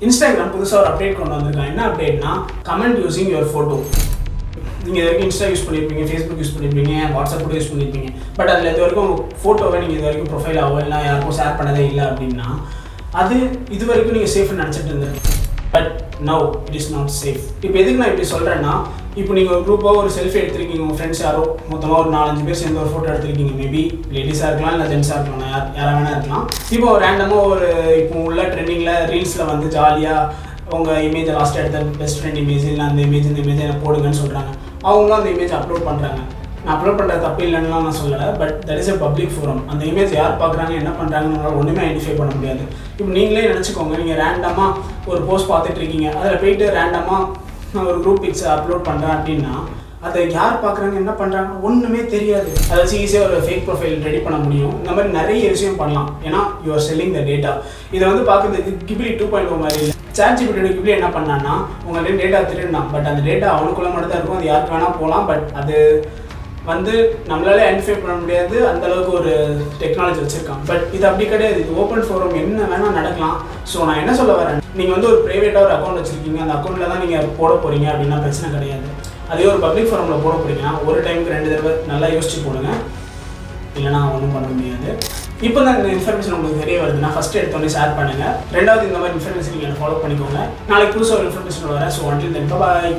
Instagram புதுசாக ஒரு update கொண்டு வந்திருக்காங்க. என்ன அப்டேட்னா, கமெண்ட் யூஸிங் யுவர் ஃபோட்டோ. நீங்கள் இது வரைக்கும் இன்ஸ்டா யூஸ் பண்ணியிருப்பீங்க, ஃபேஸ்புக் யூஸ் பண்ணியிருப்பீங்க, வாட்ஸ்அப் கூட யூஸ் பண்ணியிருப்பீங்க. பட் அதில் இது வரைக்கும் உங்கள் ஃபோட்டோவை நீங்கள் இது வரைக்கும் ப்ரொஃபைலாவோ இல்லை யாருக்கும் ஷேர் பண்ணதே இல்லை அப்படின்னா அது இது வரைக்கும் நீங்கள் சேஃப்னு நினச்சிட்டு இருந்தீங்க. But now it is not safe. இப்போ எதுக்கு நான் இப்படி சொல்கிறேன்னா, இப்போ நீங்கள் ஒரு குரூப்பாக ஒரு செல்ஃபி எடுத்திருக்கீங்க, உங்கள் ஃப்ரெண்ட்ஸ் யாரோ மொத்தமாக ஒரு 4-5 பேர் சேர்ந்து ஒரு ஃபோட்டோ எடுத்திருக்கீங்க. மேபி லேடிஸாக இருக்கலாம், இல்லை ஜென்ஸாக இருக்கலாம், யாராக வேணா இருக்கலாம். இப்போ ரேண்டமாக ஒரு இப்போ உள்ள ட்ரெண்டிங்கில் ரீல்ஸில் வந்து ஜாலியாக உங்கள் இமேஜை லாஸ்ட்டாக எடுத்த பெஸ்ட் ஃப்ரெண்ட் இமேஜ் இல்லை அந்த இமேஜை எனக்கு போடுங்கன்னு சொல்கிறாங்க. அவங்களும் அந்த இமேஜ் அப்லோட் பண்ணுறாங்க. நான் அப்லோட் பண்ணுறது தப்பு இல்லைன்னு நான் சொல்லலை. But that is a public forum. அந்த இமேஜ் யார் பார்க்குறாங்க, என்ன பண்ணுறாங்கன்னு ஒன்றுமே ஐடென்டிஃபை பண்ண முடியாது. இப்போ நீங்களே நினச்சிக்கோங்க, நீங்கள் ரேண்டமாக ஒரு போஸ்ட் பார்த்துட்டு இருக்கீங்க, அதில் போயிட்டு ரேண்டமாக நான் ஒரு குரூப் பிக்ஸ் அப்லோட் பண்ணுறேன் அப்படின்னா அதை யார் பார்க்குறாங்க, என்ன பண்ணுறாங்க ஒன்றுமே தெரியாது. அதை வச்சு ஈஸியாக ஒரு ஃபேக் ப்ரொஃபைல் ரெடி பண்ண முடியும். இந்த மாதிரி நிறைய விஷயம் பண்ணலாம். ஏன்னா you are selling the data. இதை வந்து பார்க்குறதுக்கு கிபிலி 2.0 மாதிரி இல்லை. ChatGPT கிபிலி என்ன பண்ணான்னா, உங்கள்கிட்ட டேட்டா திருடினான். பட் அந்த டேட்டா அவனுக்குள்ள மட்டும் தான் இருக்கும். அது யாருக்கு வேணால் போகலாம். பட் அது வந்து நம்மளாலே ஐடென்டிஃபை பண்ண முடியாது. அந்த அளவுக்கு ஒரு டெக்னாலஜி வச்சுருக்கான். பட் இது அப்படி கிடையாது. இது ஓப்பன் ஃபோரம், என்ன வேணால் நடக்கலாம். ஸோ நான் என்ன சொல்ல வரேன், நீங்கள் வந்து ஒரு ப்ரைவேட்டாக ஒரு அக்கௌண்ட் வச்சுருக்கீங்க, அந்த அக்கௌண்ட்டில் தான் நீங்கள் போட போகிறீங்க அப்படின்னா பிரச்சனை கிடையாது. அதே ஒரு பப்ளிக் ஃபோரமில் போட போகிறீங்கன்னா ஒரு டைமுக்கு 2 தடவை நல்லா யோசிச்சு போடுங்க, இல்லைனா ஒன்றும் பண்ண முடியாது. இப்போ தான் இந்த இன்ஃபர்மேஷன் உங்களுக்கு தெரிய வருதுன்னா ஃபஸ்ட்டு எடுத்தோடனே ஷேர் பண்ணுங்கள். ரெண்டாவது இந்த மாதிரி இன்ஃபர்மேஷன் நீங்கள் ஃபாலோ பண்ணிக்கோங்க. நாளைக்கு புதுசாக ஒரு இன்ஃபர்மேஷன் வரேன். So until then by.